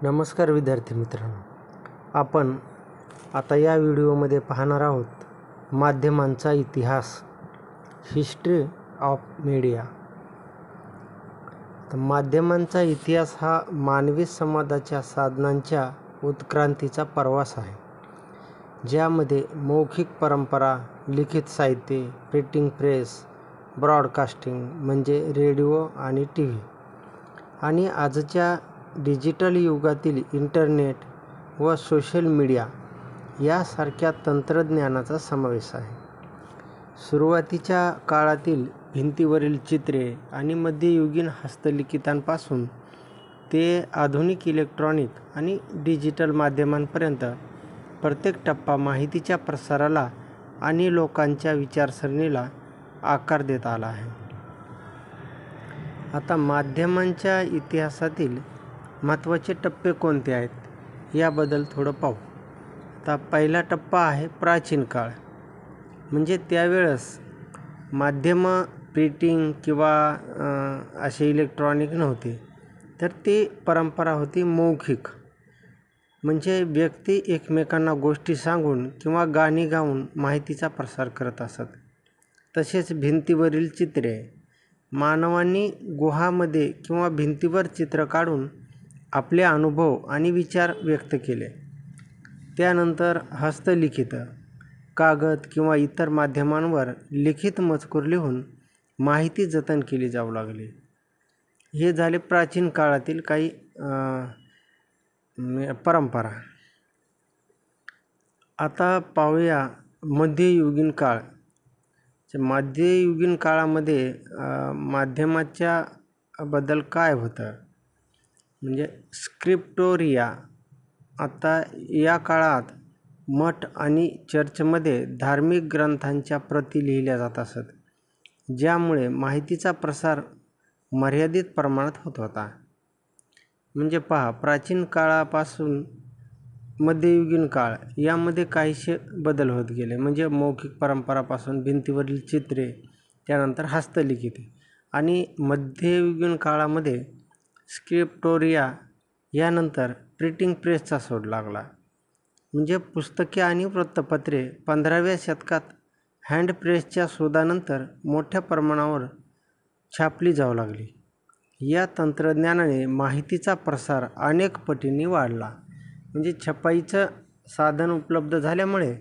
नमस्कार विद्यार्थी मित्रांनो, आपण आता या व्हिडिओमध्ये पाहणार आहोत माध्यमांचा इतिहास, हिस्ट्री ऑफ मीडिया. तर माध्यमांचा इतिहास हा मानवी संवादाच्या साधनांच्या उत्क्रांतीचा प्रवास आहे, ज्यामध्ये मौखिक परंपरा, लिखित साहित्य, प्रिंटिंग प्रेस, ब्रॉडकास्टिंग म्हणजे रेडिओ आणि TV आणि आजच्या डिजिटल युगातील इंटरनेट व सोशल मीडिया यासारख्या तंत्रज्ञानाचा समावेश आहे. सुरुवातीच्या काळातील भिंतीवरील चित्रे आणि मध्ययुगीन हस्तलिखितांपासून ते आधुनिक इलेक्ट्रॉनिक आणि डिजिटल माध्यमांपर्यंत प्रत्येक टप्पा माहितीच्या प्रसाराला आणि लोकांच्या विचारसरणीला आकार देत आला आहे. आता माध्यमांच्या इतिहासातील महत्त्वाचे टप्पे कोणते आहेत याबद्दल थोडं पाहू. आता पहिला टप्पा आहे प्राचीन काळ. म्हणजे त्यावेळेस माध्यमं प्रिंटिंग किंवा असे इलेक्ट्रॉनिक नव्हते, तर ती परंपरा होती मौखिक. म्हणजे व्यक्ती एकमेकांना गोष्टी सांगून किंवा गाणी गाऊन माहितीचा प्रसार करत असत. तसेच भिंतीवरील चित्रे, मानवांनी गुहामध्ये किंवा भिंतीवर चित्र काढून आपले अनुभव आणि विचार व्यक्त केले. त्यानंतर हस्तलिखित, कागद किंवा इतर माध्यमांवर लिखित मजकूर लिहून माहिती जतन केली जाऊ लागली. हे झाले प्राचीन काळातील काही परंपरा. आता पाहूया मध्ययुगीन काळ. मध्ययुगीन काळामध्ये माध्यमाच्या बद्दल काय होतं म्हणजे स्क्रिप्टोरिया. आता या काळात मठ आणि चर्चमध्ये धार्मिक ग्रंथांच्या प्रती लिहिल्या जात असत, ज्यामुळे माहितीचा प्रसार मर्यादित प्रमाणात होत होता. म्हणजे पहा, प्राचीन काळापासून मध्ययुगीन काळ यामध्ये काहीसे बदल होत गेले. म्हणजे मौखिक परंपरापासून भिंतीवरील चित्रे, त्यानंतर हस्तलिखित आणि मध्ययुगीन काळामध्ये स्क्रिप्टोरिया, यानंतर प्रिंटिंग प्रेसचा शोध लागला. म्हणजे पुस्तके आणि वृत्तपत्रे 15व्या शतकात हँड प्रेसच्या शोधानंतर मोठ्या प्रमाणावर छापली जाऊ लागली. या तंत्रज्ञानाने माहितीचा प्रसार अनेक पटींनी वाढला. म्हणजे छपाईचं साधन उपलब्ध झाल्यामुळे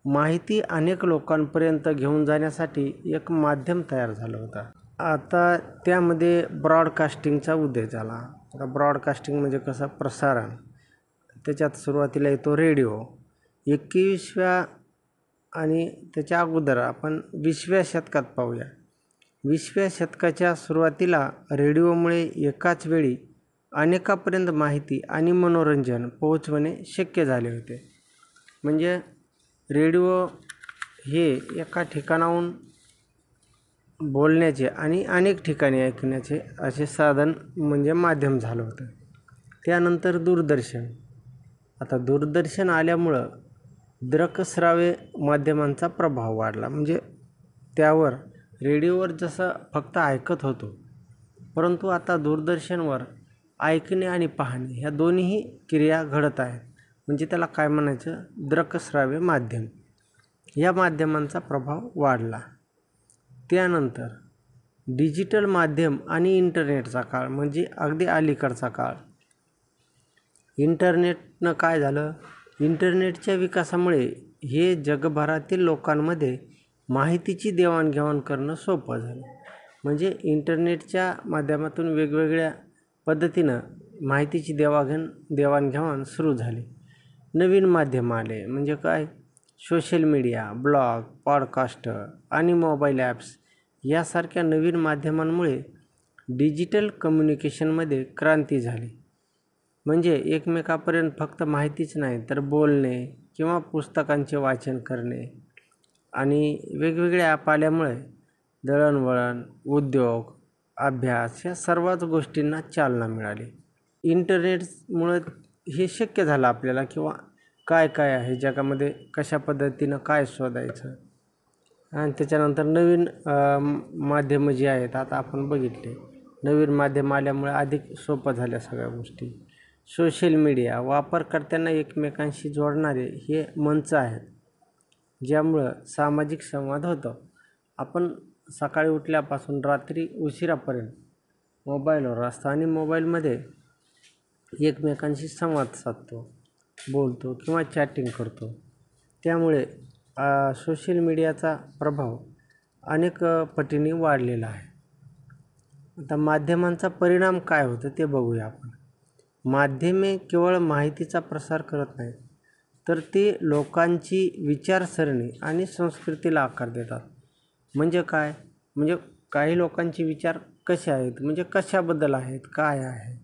माहिती अनेक लोकांपर्यंत घेऊन जाण्यासाठी एक माध्यम तयार झालं होतं. आता त्यामध्ये ब्रॉडकास्टिंगचा उदय झाला. आता ब्रॉडकास्टिंग म्हणजे कसं प्रसारण, त्याच्यात सुरुवातीला येतो रेडिओ. 21व्या आणि त्याच्या अगोदर आपण 20व्या शतकात पाहूया. 20व्या शतकाच्या सुरुवातीला रेडिओमुळे एकाच वेळी अनेकापर्यंत माहिती आणि मनोरंजन पोहोचवणे शक्य झाले होते. म्हणजे रेडिओ हे एका ठिकाणाहून बोलण्याचे आणि अनेक ठिकाणी ऐकण्याचे असे साधन म्हणजे माध्यम झालं होतं. त्यानंतर दूरदर्शन. आता दूरदर्शन आल्यामुळं दृकश्राव्य माध्यमांचा प्रभाव वाढला. म्हणजे त्यावर रेडिओवर जसं फक्त ऐकत होतो, परंतु आता दूरदर्शनवर ऐकणे आणि पाहणे ह्या दोन्हीही क्रिया घडत आहेत. म्हणजे त्याला काय म्हणायचं, दृकश्राव्य माध्यम. या माध्यमांचा प्रभाव वाढला. त्यानंतर डिजिटल माध्यम आणि इंटरनेटचा काळ, म्हणजे अगदी अलीकडचा काळ. इंटरनेटनं काय झालं, इंटरनेटच्या विकासामुळे हे जगभरातील लोकांमध्ये माहितीची देवाणघेवाण करणं सोपं झालं. म्हणजे इंटरनेटच्या माध्यमातून वेगवेगळ्या पद्धतीनं माहितीची देवाणघेवाण सुरू झाली. नवीन माध्यम आले, म्हणजे काय, सोशल मीडिया, ब्लॉग, पॉडकास्ट आणि मोबाईल ॲप्स यासारख्या नवीन माध्यमांमुळे डिजिटल कम्युनिकेशनमध्ये क्रांती झाली. म्हणजे एकमेकापर्यंत फक्त माहितीच नाही, तर बोलणे किंवा पुस्तकांचे वाचन करणे आणि वेगवेगळे ॲप आल्यामुळे दळणवळण, उद्योग, अभ्यास या सर्वच गोष्टींना चालना मिळाली. इंटरनेटमुळे हे शक्य झालं आपल्याला, किंवा काय काय आहे जगामध्ये, कशा पद्धतीनं काय शोधायचं. आणि त्याच्यानंतर नवीन माध्यमं जी आहेत आता आपण बघितले, नवीन माध्यम आल्यामुळे अधिक सोपं झाल्या सगळ्या गोष्टी. सोशल मीडिया वापरकर्त्यांना एकमेकांशी जोडणारे हे मंच आहेत, ज्यामुळं सामाजिक संवाद होतो. आपण सकाळी उठल्यापासून रात्री उशिरापर्यंत मोबाईलवर असतो आणि मोबाईलमध्ये एकमेकांशी संवाद साधतो, बोलतो किंवा चॅटिंग करतो. त्यामुळे सोशल मीडियाचा प्रभाव अनेक पटीने वाढलेला आहे. आता माध्यमांचा परिणाम काय होतो ते बघूया आपण. माध्यमे केवळ माहितीचा प्रसार करत नाहीत, तर ते लोकांची विचारसरणी आणि संस्कृतीला आकार देतात. म्हणजे काय? म्हणजे काही लोकांचे विचार कसे आहेत, म्हणजे कशाबद्दल आहेत, काय आहे,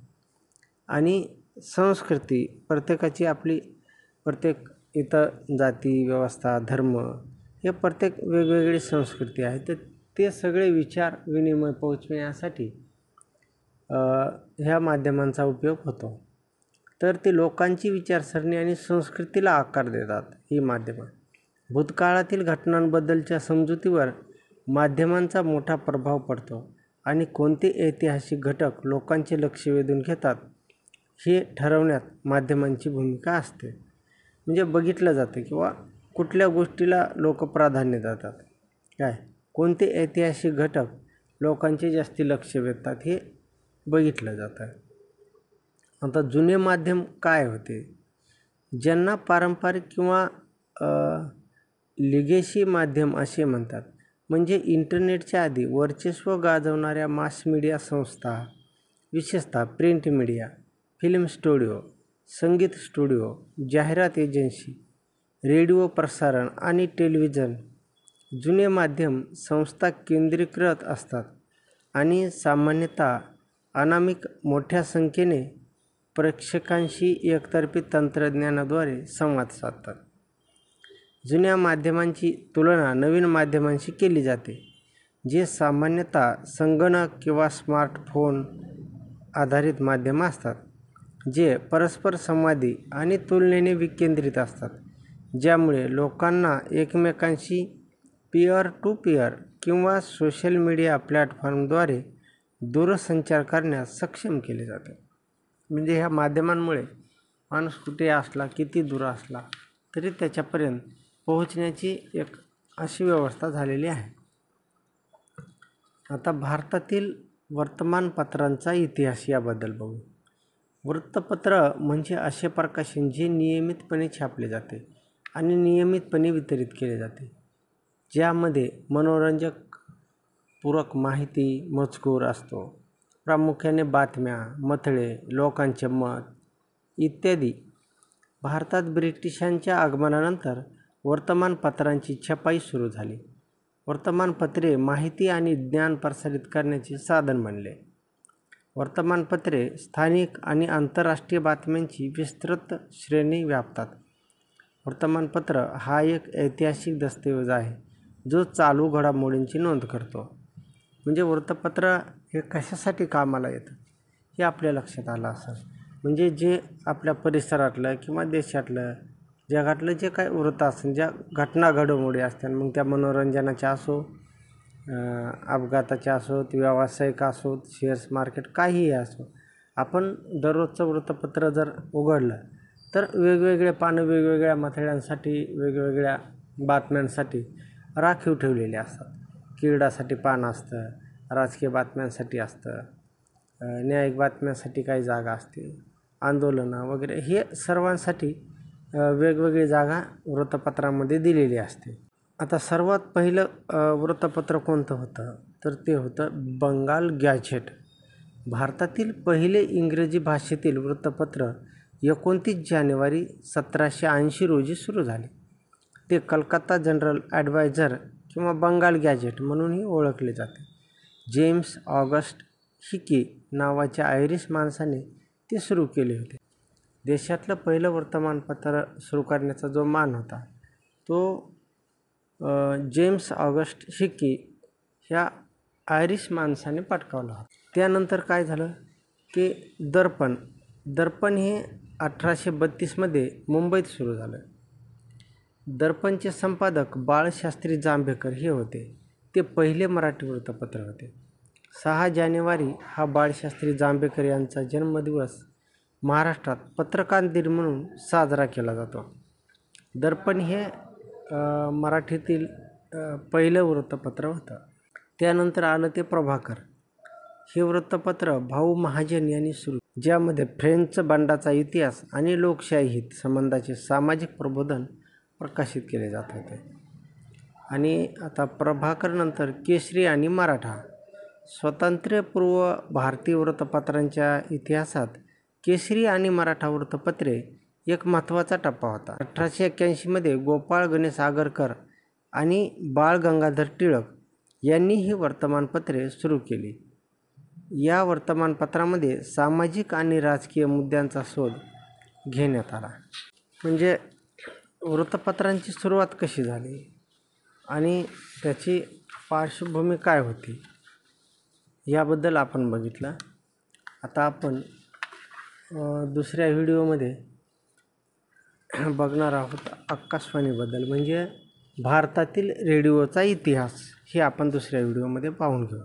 आणि संस्कृती प्रत्येकाची आपली प्रत्येक इथं जाती व्यवस्था धर्म हे प्रत्येक वेगवेगळी संस्कृती आहे. तर ते सगळे विचार विनिमय पोहोचविण्यासाठी ह्या माध्यमांचा उपयोग होतो. तर ते लोकांची विचारसरणी आणि संस्कृतीला आकार देतात ही माध्यमं. भूतकाळातील घटनांबद्दलच्या समजुतीवर माध्यमांचा मोठा प्रभाव पडतो आणि कोणते ऐतिहासिक घटक लोकांचे लक्ष वेधून घेतात हे ठरवण्यात माध्यमांची भूमिका असते. म्हणजे बघितलं जातं किंवा कुठल्या गोष्टीला लोक प्राधान्य देतात, कोणते ऐतिहासिक घटक लोकांचे जास्ती लक्ष वेधतात हे बघितलं जातं. आता जुने माध्यम काय होते, ज्यांना पारंपरिक किंवा लिगेसी माध्यम असे म्हणतात. म्हणजे इंटरनेटच्या आधी वर्चस्व गाजवणाऱ्या मास मीडिया संस्था, विशेषतः प्रिंट मीडिया, फिल्म स्टुडिओ, संगीत स्टुडिओ, जाहिरात एजन्सी, रेडिओ प्रसारण आणि टेलिव्हिजन. जुने माध्यम संस्था केंद्रीकृत असतात आणि सामान्यतः अनामिक मोठ्या संख्येने प्रेक्षकांशी एकतर्फी तंत्रज्ञानाद्वारे संवाद साधतात. जुन्या माध्यमांची तुलना नवीन माध्यमांशी केली जाते, जे सामान्यतः संगणक किंवा स्मार्टफोन आधारित माध्यम असतात, जे परस्पर संवादी आणि तुलनेने विकेंद्रित असतात, ज्यामुळे लोकांना एकमेकांशी पीअर टू पीअर किंवा सोशल मीडिया प्लॅटफॉर्मद्वारे दूरसंचार करण्यास सक्षम केले जाते. म्हणजे ह्या माध्यमांमुळे माणूस कुठे असला, किती दूर असला तरी त्याच्यापर्यंत पोहोचण्याची एक अशी व्यवस्था झालेली आहे. आता भारतातील वर्तमानपत्रांचा इतिहास याबद्दल बघू. वृत्तपत्र म्हणजे असे प्रकाशन जे नियमितपणे छापले जाते आणि नियमितपणे वितरित केले जाते, ज्यामध्ये मनोरंजक पूरक माहिती मजकूर असतो. प्रामुख्याने बातम्या, मथळे, लोकांचे मत इत्यादी. भारतात ब्रिटिशांच्या आगमनानंतर वर्तमानपत्रांची छपाई सुरू झाली. वर्तमानपत्रे माहिती आणि ज्ञान प्रसारित करण्याचे साधन बनले. वर्तमानपत्रे स्थानिक आणि आंतरराष्ट्रीय बातम्यांची विस्तृत श्रेणी व्यापतात. वर्तमानपत्र हा एक ऐतिहासिक दस्तऐवज आहे, जो चालू घडामोडींची नोंद करतो. म्हणजे वृत्तपत्र हे कशासाठी कामाला येतं हे आपल्या लक्षात आलं असेल. म्हणजे जे आपल्या परिसरातलं किंवा देशातलं जगातलं जे काही वृत्त असेल, ज्या घटना घडामोडी असतात, मग त्या मनोरंजनाच्या असो, अपघाताच्या असोत, व्यावसायिक असोत, शेअर्स मार्केट काहीही असो, आपण दररोजचं वृत्तपत्र जर उघडलं तर वेगवेगळे पानं वेगवेगळ्या मथळ्यांसाठी, वेगवेगळ्या बातम्यांसाठी राखीव ठेवलेले असतात. क्रीडासाठी पान असतं, राजकीय बातम्यांसाठी असतं, न्यायिक बातम्यांसाठी काही जागा असते, आंदोलनं वगैरे, हे सर्वांसाठी वेगवेगळी जागा वृत्तपत्रामध्ये दिलेली असते. आता सर्वात पहिलं वृत्तपत्र कोणतं होतं, तर ते होतं बंगाल गॅझेट. भारतातील पहिले इंग्रजी भाषेतील वृत्तपत्र 29 जानेवारी 1780 रोजी सुरू झाले. ते कलकत्ता जनरल ॲडवायझर किंवा बंगाल गॅझेट म्हणूनही ओळखले जाते. जेम्स ऑगस्ट हिकी नावाच्या आयरिश माणसाने ते सुरू केले होते. देशातलं पहिलं वर्तमानपत्र सुरू करण्याचा जो मान होता तो जेम्स ऑगस्ट हिकी ह्या आयरिश माणसाने पटकावला होता. त्यानंतर काय झालं की दर्पण हे 1832मध्ये मुंबईत सुरू झालं. दर्पणचे संपादक बाळशास्त्री जांभेकर हे होते. ते पहिले मराठी वृत्तपत्र होते. 6 जानेवारी हा बाळशास्त्री जांभेकर यांचा जन्मदिवस महाराष्ट्रात पत्रकार दिन म्हणून साजरा केला जातो. दर्पण हे मराठीतील पहिलं वृत्तपत्र होतं. त्यानंतर आलं ते प्रभाकर. हे वृत्तपत्र भाऊ महाजन यांनी सुरू, ज्यामध्ये फ्रेंच बंडाचा इतिहास आणि लोकशाही हित संबंधाचे सामाजिक प्रबोधन प्रकाशित केले जात होते. आणि आता प्रभाकर नंतर केसरी आणि मराठा. स्वातंत्र्यपूर्व भारतीय वृत्तपत्रांच्या इतिहासात केसरी आणि मराठा वृत्तपत्रे एक महत्त्वाचा टप्पा होता. 1881 गोपाळ गणेश आगरकर आणि बाळ गंगाधर टिळक यांनी ही वर्तमानपत्रे सुरू केली. या वर्तमानपत्रामध्ये सामाजिक आणि राजकीय मुद्द्यांचा शोध घेण्यात आला. म्हणजे वृत्तपत्रांची सुरुवात कशी झाली आणि त्याची पार्श्वभूमी काय होती याबद्दल आपण बघितलं. आता आपण दुसऱ्या व्हिडिओमध्ये बघणार आहोत आकाशवाणीबद्दल, म्हणजे भारतातील रेडिओचा इतिहास. हे आपण दुसऱ्या व्हिडिओमध्ये पाहून घेऊ.